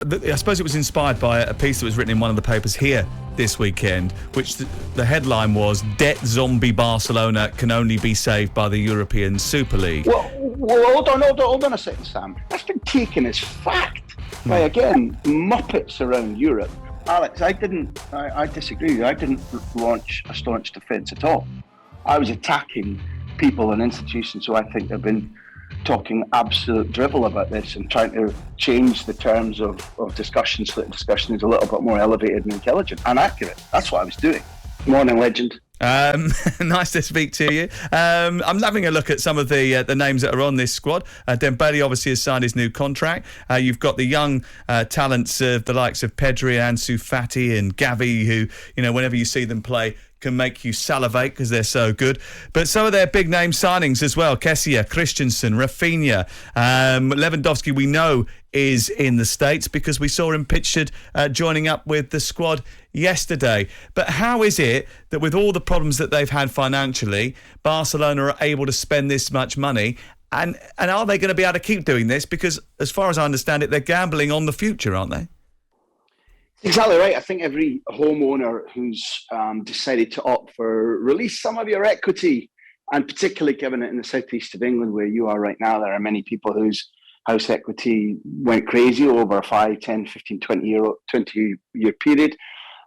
I suppose it was inspired by a piece that was written in one of the papers here this weekend, which the headline was "Debt Zombie Barcelona can only be saved by the European Super League." Well, hold on a second, Sam. That's been taken as fact by, again, muppets around Europe. Alex, I disagree. I didn't launch a staunch defence at all. I was attacking people and institutions who I think have been talking absolute drivel about this and trying to change the terms of discussion so that discussion is a little bit more elevated and intelligent and accurate. That's what I was doing. Morning, legend. Nice to speak to you. I'm having a look at some of the names that are on this squad. Dembele obviously has signed his new contract. You've got the young talents of the likes of Pedri, Ansu Fati and Gavi, who, you know, whenever you see them play, can make you salivate because they're so good. But some of their big name signings as well: Kessie, Christensen, Rafinha, Lewandowski, we know is in the States because we saw him pictured joining up with the squad yesterday. But how is it that with all the problems that they've had financially, Barcelona are able to spend this much money? And are they going to be able to keep doing this? Because as far as I understand it, they're gambling on the future, aren't they? Exactly right. I think every homeowner who's decided to opt for release some of your equity, and particularly given it in the southeast of England where you are right now, there are many people whose house equity went crazy over a 5, 10, 15, 20-year period.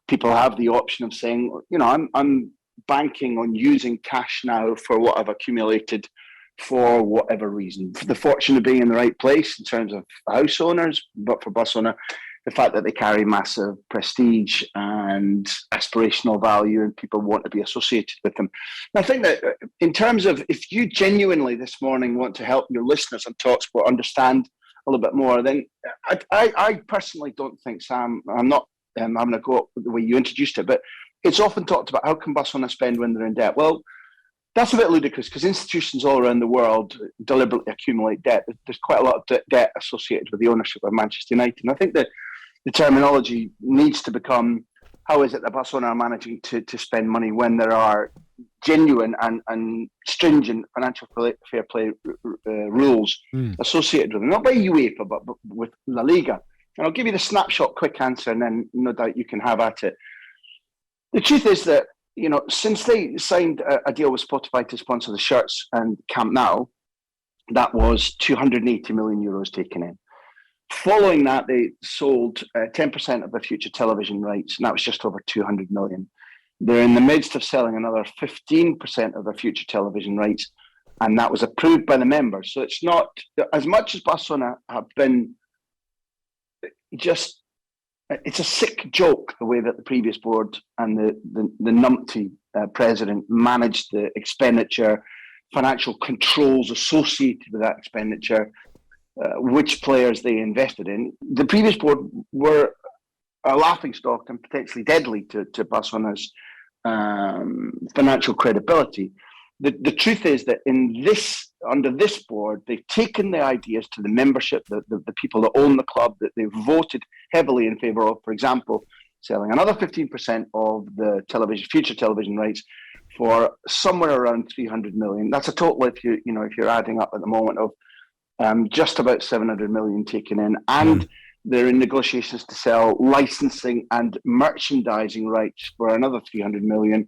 People have the option of saying, you know, I'm banking on using cash now for what I've accumulated for whatever reason. For the fortune of being in the right place in terms of house owners, but for Barcelona, the fact that they carry massive prestige and aspirational value and people want to be associated with them. And I think that in terms of, if you genuinely this morning want to help your listeners on talkSPORT understand a little bit more, then I personally don't think, Sam, I'm not having a go at the way you introduced it, but it's often talked about how can Barcelona spend when they're in debt? Well, that's a bit ludicrous because institutions all around the world deliberately accumulate debt. There's quite a lot of debt associated with the ownership of Manchester United. And I think that the terminology needs to become, how is it that Barcelona are managing to spend money when there are genuine and stringent financial fair play rules associated with them? Not by UEFA, but with La Liga. And I'll give you the snapshot quick answer, and then no doubt you can have at it. The truth is that, you know, since they signed a deal with Spotify to sponsor the shirts and Camp Nou, that was 280 million euros taken in. Following that, they sold 10% of the future television rights, and that was just over 200 million. They're in the midst of selling another 15% of their future television rights, and that was approved by the members. So it's not, as much as Barcelona have been just, it's a sick joke the way that the previous board and the numpty president managed the expenditure, financial controls associated with that expenditure, which players they invested in. The previous board were a laughingstock and potentially deadly to Barcelona's financial credibility. The truth is that under this board, they've taken the ideas to the membership, the people that own the club, that they've voted heavily in favour of, for example, selling another 15% of the future television rights for somewhere around 300 million. That's a total, if you're adding up at the moment, of just about 700 million taken in, and they're in negotiations to sell licensing and merchandising rights for another 300 million,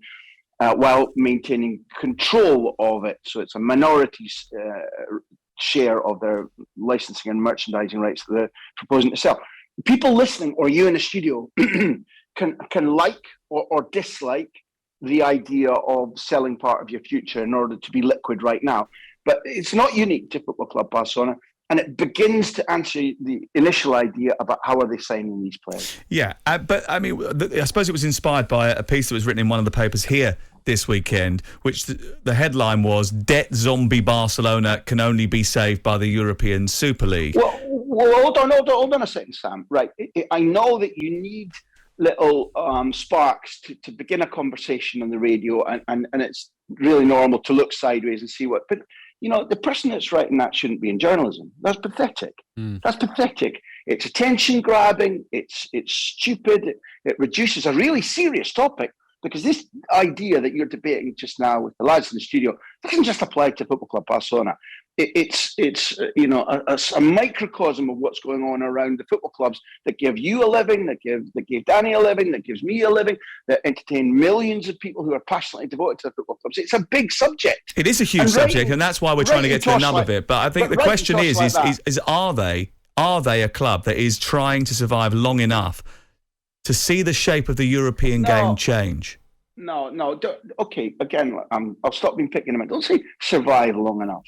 while maintaining control of it. So it's a minority share of their licensing and merchandising rights that they're proposing to sell. People listening, or you in the studio, can like or dislike the idea of selling part of your future in order to be liquid right now. But it's not unique to Football Club Barcelona, and it begins to answer the initial idea about how are they signing these players. Yeah, but I mean, I suppose it was inspired by a piece that was written in one of the papers here this weekend, which the headline was "Debt Zombie Barcelona can only be saved by the European Super League." Well, hold on a second, Sam. Right, I know that you need little sparks to begin a conversation on the radio, and it's really normal to look sideways and see what. But you know, the person that's writing that shouldn't be in journalism. That's pathetic. That's pathetic. It's attention grabbing. It's stupid. It reduces a really serious topic Because this idea that you're debating just now with the lads in the studio doesn't just apply to Football Club Barcelona. It's a microcosm of what's going on around the football clubs that give you a living, that give Danny a living, that gives me a living, that entertain millions of people who are passionately devoted to the football clubs. It's a big subject. It is a huge subject, and that's why we're trying to get to the nub of it. But I think the question is are they a club that is trying to survive long enough to see the shape of the European game change? No. Okay, again, I'll stop being picky in a minute. Don't say survive long enough.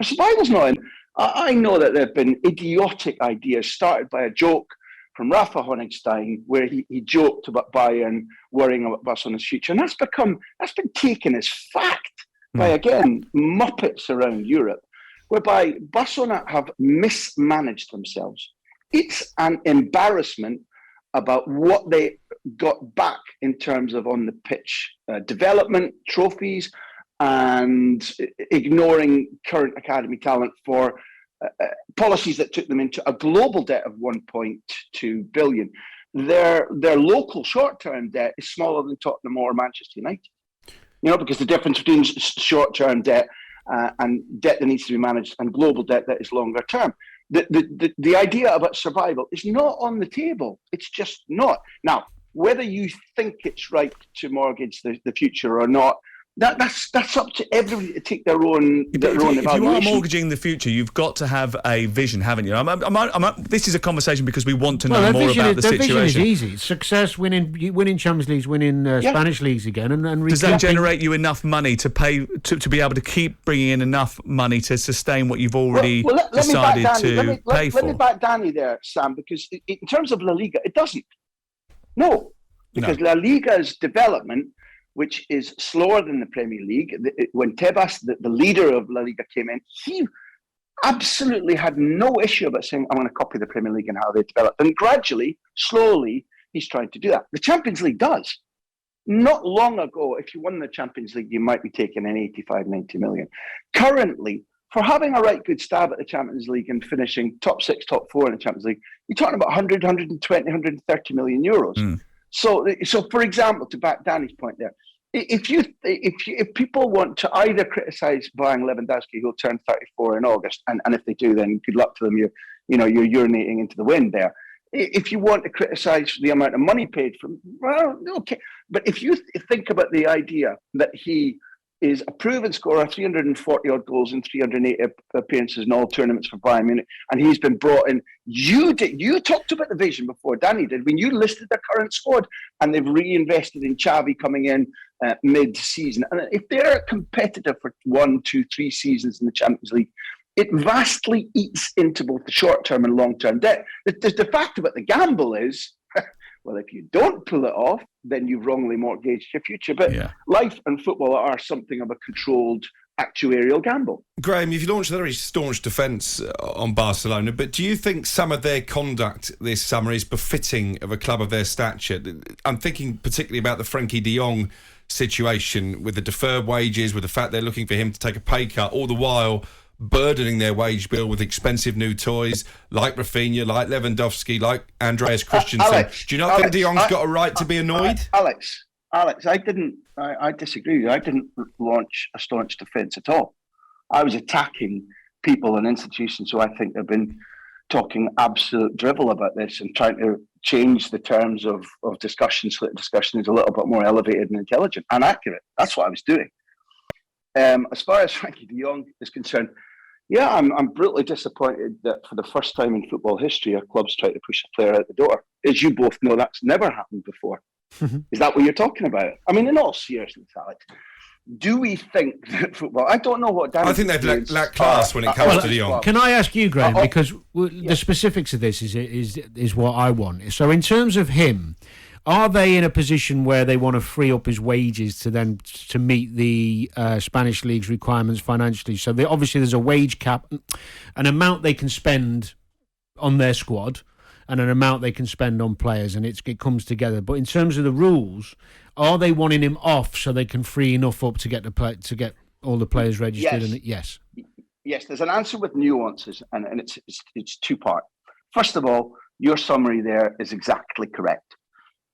Survival's not in. I know that there have been idiotic ideas started by a joke from Rafa Honigstein, where he joked about Bayern worrying about Barcelona's future, and that's been taken as fact by, again, muppets around Europe, whereby Barcelona have mismanaged themselves. It's an embarrassment about what they got back in terms of on the pitch development, trophies, and ignoring current academy talent for policies that took them into a global debt of 1.2 billion. Their local short-term debt is smaller than Tottenham or Manchester United. Because the difference between short-term debt and debt that needs to be managed and global debt that is longer term. The idea about survival is not on the table. It's just not. Now, whether you think it's right to mortgage the future or not, that's up to everybody to take their own evaluation. If you are mortgaging the future, you've got to have a vision, haven't you? This is a conversation because we want to know more about the situation. The vision is easy. Success, winning Champions Leagues, winning Spanish leagues again, and does that generate you enough money to pay to be able to keep bringing in enough money to sustain what you've already decided to pay for? Let me back Danny there, Sam, because in terms of La Liga, it doesn't. No, because La Liga's development, which is slower than the Premier League. When Tebas, the leader of La Liga, came in, he absolutely had no issue about saying, I'm going to copy the Premier League and how they develop. And gradually, slowly, he's trying to do that. The Champions League does. Not long ago, if you won the Champions League, you might be taking in 85, 90 million. Currently, for having a right good stab at the Champions League and finishing top 6, top 4 in the Champions League, you're talking about 100, 120, 130 million euros. So, for example, to back Danny's point there, if people want to either criticise buying Lewandowski, who'll turn 34 in August, and if they do, then good luck to them. You're urinating into the wind there. If you want to criticise the amount of money paid for him, well, okay. But if you think about the idea that he is a proven scorer, 340 odd goals in 380 appearances in all tournaments for Bayern Munich, and he's been brought in. You talked about the vision before Danny did when you listed the current squad, and they've reinvested in Xavi coming in mid-season. And if they're competitive for 1, 2, 3 seasons in the Champions League, it vastly eats into both the short-term and long-term debt. The fact about the gamble is, well, if you don't pull it off, then you've wrongly mortgaged your future. But life and football are something of a controlled actuarial gamble. Graham, you've launched a very staunch defence on Barcelona, but do you think some of their conduct this summer is befitting of a club of their stature? I'm thinking particularly about the Frenkie de Jong situation with the deferred wages, with the fact they're looking for him to take a pay cut, all the while burdening their wage bill with expensive new toys like Rafinha, like Lewandowski, like Andreas Christensen. Do you not think de Jong's got a right to be annoyed? Alex, I disagree. I didn't launch a staunch defence at all. I was attacking people and institutions who I think have been talking absolute drivel about this and trying to change the terms of discussion so that discussion is a little bit more elevated and intelligent and accurate. That's what I was doing. As far as Frenkie de Jong is concerned, I'm brutally disappointed that for the first time in football history, a club's tried to push a player out the door. As you both know, that's never happened before. Is that what you're talking about? I mean, in all seriousness, Alex, do we think that football... I don't know what... I think they've lacked class when it comes to de Jong. Can I ask you, Graham, because the specifics of this is what I want. So in terms of him, are they in a position where they want to free up his wages to meet the Spanish league's requirements financially? So obviously there's a wage cap, an amount they can spend on their squad, and an amount they can spend on players, and it comes together. But in terms of the rules, are they wanting him off so they can free enough up to get all the players registered? Yes. Yes, there's an answer with nuances, and it's two-part. First of all, your summary there is exactly correct.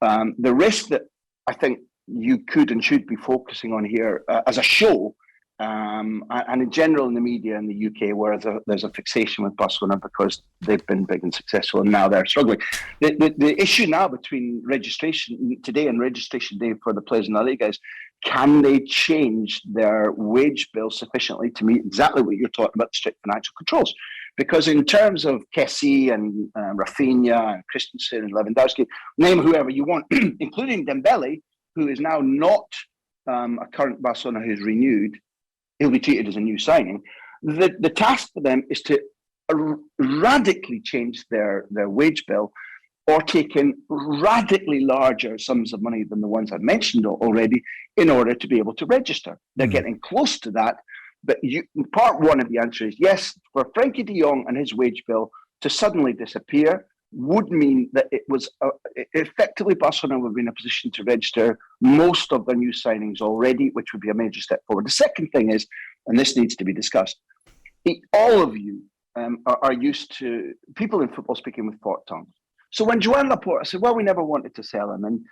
The risk that I think you could and should be focusing on here as a show, and in general in the media in the UK, where there's a fixation with Barcelona because they've been big and successful and now they're struggling. The issue now between registration today and registration day for the players in La Liga is, can they change their wage bill sufficiently to meet exactly what you're talking about, the strict financial controls? Because in terms of Kessie and Rafinha and Christensen and Lewandowski, name whoever you want, including Dembele, who is now not a current Barcelona who's renewed, he'll be treated as a new signing. The task for them is to radically change their wage bill, or take in radically larger sums of money than the ones I've mentioned already in order to be able to register. They're getting close to that. But part one of the answer is yes, for Frankie de Jong and his wage bill to suddenly disappear would mean that it was effectively Barcelona would be in a position to register most of their new signings already, which would be a major step forward. The second thing is, and this needs to be discussed, all of you are used to people in football speaking with forked tongues. So when Joan Laporta said, well, we never wanted to sell him, and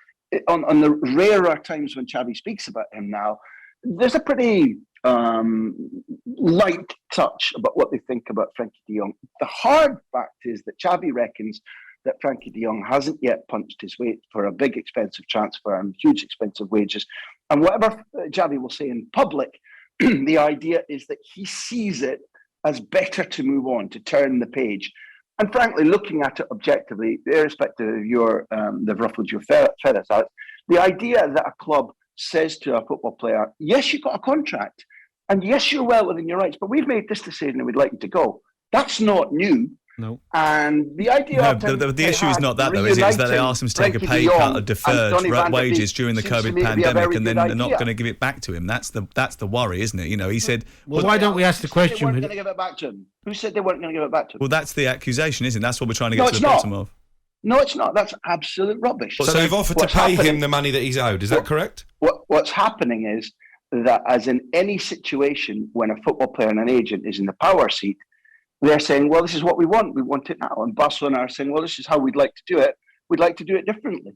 on the rarer times when Xavi speaks about him now, there's a pretty light touch about what they think about Frankie de Jong. The hard fact is that Xavi reckons that Frankie de Jong hasn't yet punched his weight for a big expensive transfer and huge expensive wages. And whatever Xavi will say in public, the idea is that he sees it as better to move on, to turn the page. And frankly, looking at it objectively, irrespective of they've ruffled your feathers out, the idea that a club says to a football player, yes, you've got a contract, and yes, you're well within your rights, but we've made this decision and we'd like you to go. That's not new. No. And the idea the issue is not that, though, is it? Is that they asked him to take a pay cut of deferred wages during the COVID pandemic, and then they're not going to give it back to him. That's the worry, isn't it? You know, he said... Well, why don't we ask the question? They weren't going to give it back to him. Who said they weren't going to give it back to him? Well, that's the accusation, isn't it? That's what we're trying to get to the bottom of. No, it's not. That's absolute rubbish. So they've offered to pay him the money that he's owed. Is that correct? What's happening is that, as in any situation when a football player and an agent is in the power seat, they're saying, well, this is what we want it now. And Barcelona are saying, well, this is how we'd like to do it. We'd like to do it differently.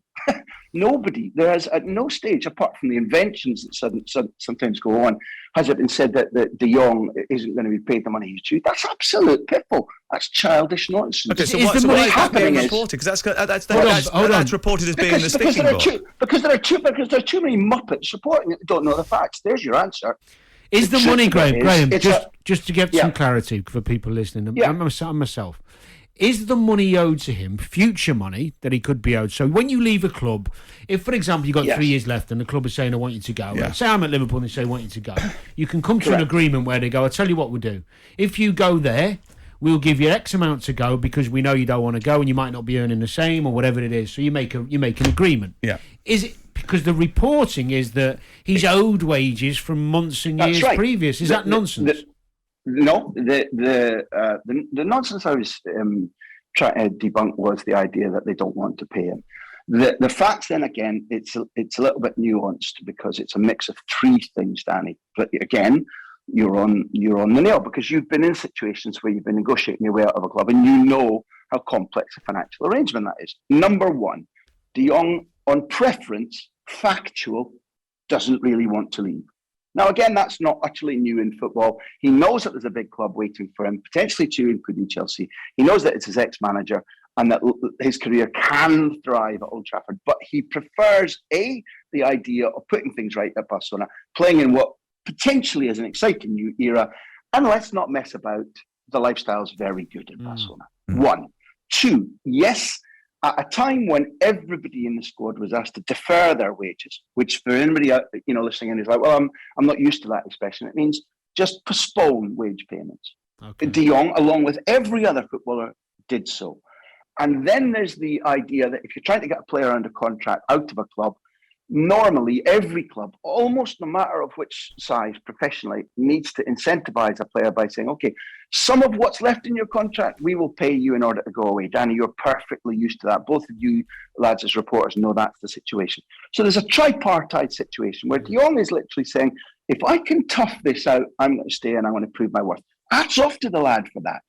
There has at no stage, apart from the inventions that sometimes go on, has it been said that de Jong isn't going to be paid the money he's due. That's absolute piffle. That's childish nonsense. Okay, so why is that being reported? Because that's reported as being the sticking block. Because there are too many muppets reporting it that don't know the facts. There's your answer. Is the money, Graham, just to get some clarity for people listening, and myself, is the money owed to him future money that he could be owed? So when you leave a club, if, for example, you've got 3 years left and the club is saying, I want you to go, say I'm at Liverpool and they say, I want you to go, you can come to an agreement where they go, I'll tell you what we'll do. If you go there, we'll give you X amount to go because we know you don't want to go and you might not be earning the same or whatever it is. So you make an agreement. Yeah. Is it because the reporting is that he's owed wages from months and years previous? Is that nonsense? No, the nonsense I was trying to debunk was the idea that they don't want to pay him. The facts, then again, it's a little bit nuanced because it's a mix of 3 things, Danny. But again, you're on the nail because you've been in situations where you've been negotiating your way out of a club and you know how complex a financial arrangement that is. Number one, de Jong, on preference, factual, doesn't really want to leave. Now, again, that's not utterly new in football. He knows that there's a big club waiting for him, potentially 2, including Chelsea. He knows that it's his ex-manager and that his career can thrive at Old Trafford. But he prefers, the idea of putting things right at Barcelona, playing in what potentially is an exciting new era. And let's not mess about. The lifestyle's very good in Barcelona. 1. 2, yes, at a time when everybody in the squad was asked to defer their wages, which for anybody listening in is like, well, I'm not used to that expression. It means just postpone wage payments. Okay. De Jong, along with every other footballer, did so. And then there's the idea that if you're trying to get a player under contract out of a club, normally every club, almost no matter of which size professionally, needs to incentivize a player by saying, okay, some of what's left in your contract, we will pay you in order to go away. Danny, you're perfectly used to that. Both of you lads as reporters know that's the situation. So there's a tripartite situation where de Jong is literally saying, if I can tough this out, I'm going to stay and I'm going to prove my worth. Hats off to the lad for that.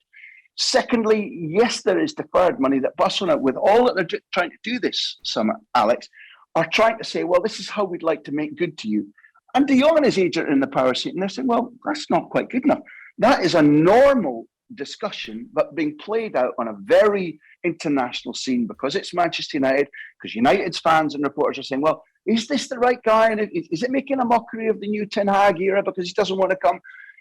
Secondly, yes, there is deferred money that Barcelona, with all that they're trying to do this summer, Alex, are trying to say, well, this is how we'd like to make good to you. And De Jong and his agent are in the power seat, and they're saying, well, that's not quite good enough. That is a normal discussion, but being played out on a very international scene because it's Manchester United, because United's fans and reporters are saying, well, is this the right guy? And is it making a mockery of the new Ten Hag era because he doesn't want to come?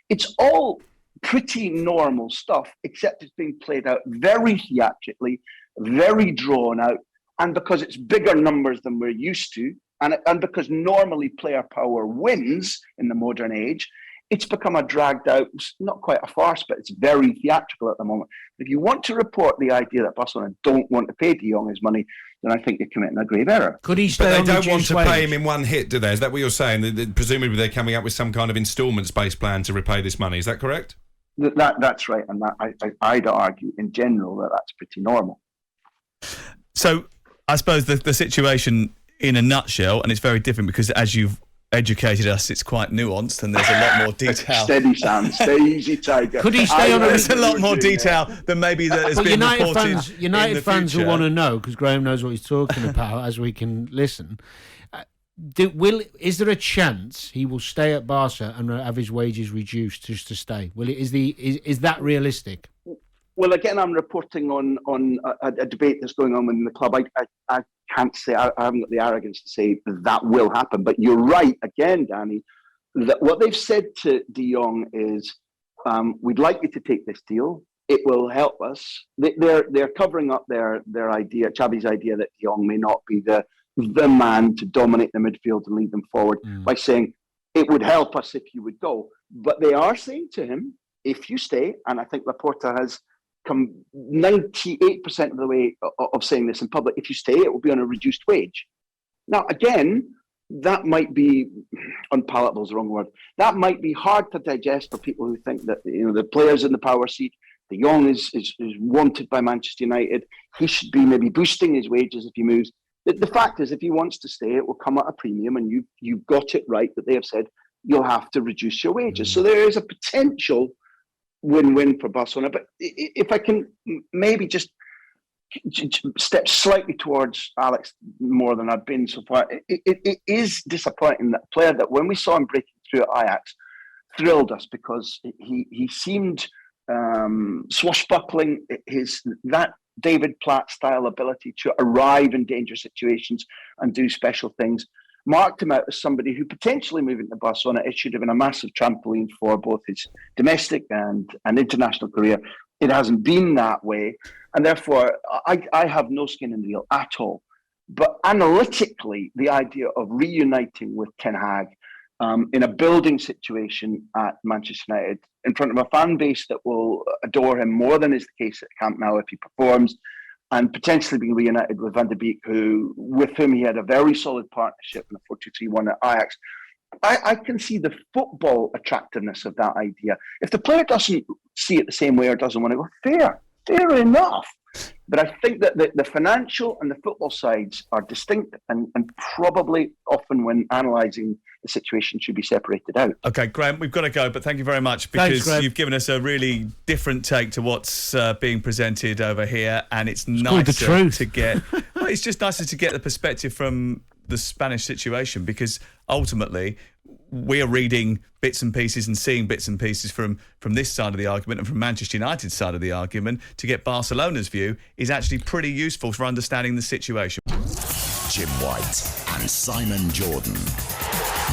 It's all pretty normal stuff, except it's being played out very theatrically, very drawn out, and because it's bigger numbers than we're used to, and because normally player power wins in the modern age, it's become a dragged out, not quite a farce, but it's very theatrical at the moment. If you want to report the idea that Barcelona don't want to pay De Jong his money, then I think you're committing a grave error. Could he stay But they on don't want to wage? pay him in one hit, do they? Is that what you're saying? Presumably they're coming up with some kind of instalments-based plan to repay this money. Is that correct? That's right, and I'd argue in general that that's pretty normal. So I suppose the situation in a nutshell, and it's very different because as you've educated us, it's quite nuanced and there's a lot more detail. Steady, Sam. Stay easy, Tiger. Could he stay on? There's a lot more detail than maybe that has been United reported. United fans will want to know, because Graham knows what he's talking about, as we can listen. Is there a chance he will stay at Barca and have his wages reduced just to stay? Is that realistic? Well, again, I'm reporting on a debate that's going on within the club. I can't say, I haven't got the arrogance to say that will happen. But you're right, again, Danny, that what they've said to De Jong is, we'd like you to take this deal. It will help us. They're covering up their idea, Xavi's idea that De Jong may not be the man to dominate the midfield and lead them forward by saying, it would help us if you would go. But they are saying to him, if you stay, and I think Laporta has come 98% of the way of saying this in public, if you stay, it will be on a reduced wage. Now, again, that might be, unpalatable is the wrong word, that might be hard to digest for people who think that, the players in the power seat, De Jong is wanted by Manchester United, he should be maybe boosting his wages if he moves. The fact is, if he wants to stay, it will come at a premium, and you've got it right that they have said you'll have to reduce your wages. So there is a potential win-win for Barcelona. But if I can maybe just step slightly towards Alex more than I've been so far, it is disappointing that a player that when we saw him breaking through at Ajax thrilled us because he seemed swashbuckling, that David Platt style ability to arrive in dangerous situations and do special things marked him out as somebody who potentially moving to Barcelona, it should have been a massive trampoline for both his domestic and international career. It hasn't been that way, and therefore I have no skin in the deal at all. But analytically, the idea of reuniting with Ten Hag in a building situation at Manchester United in front of a fan base that will adore him more than is the case at Camp Nou if he performs, and potentially being reunited with Van de Beek, with whom he had a very solid partnership in the 4-2-3-1 at Ajax. I can see the football attractiveness of that idea. If the player doesn't see it the same way or doesn't want to go, fair enough. But I think that the financial and the football sides are distinct and probably often when analysing the situation should be separated out. Okay, Graham, we've got to go, but thank you very much because you've given us a really different take to what's being presented over here, and it's nicer to get. Well, it's just nicer to get the perspective from the Spanish situation because ultimately we're reading bits and pieces and seeing bits and pieces from this side of the argument and from Manchester United's side of the argument. To get Barcelona's view is actually pretty useful for understanding the situation. Jim White and Simon Jordan.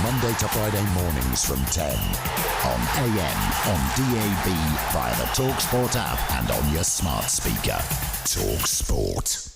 Monday to Friday mornings from 10 on AM, on DAB, via the talkSPORT app and on your smart speaker. talkSPORT.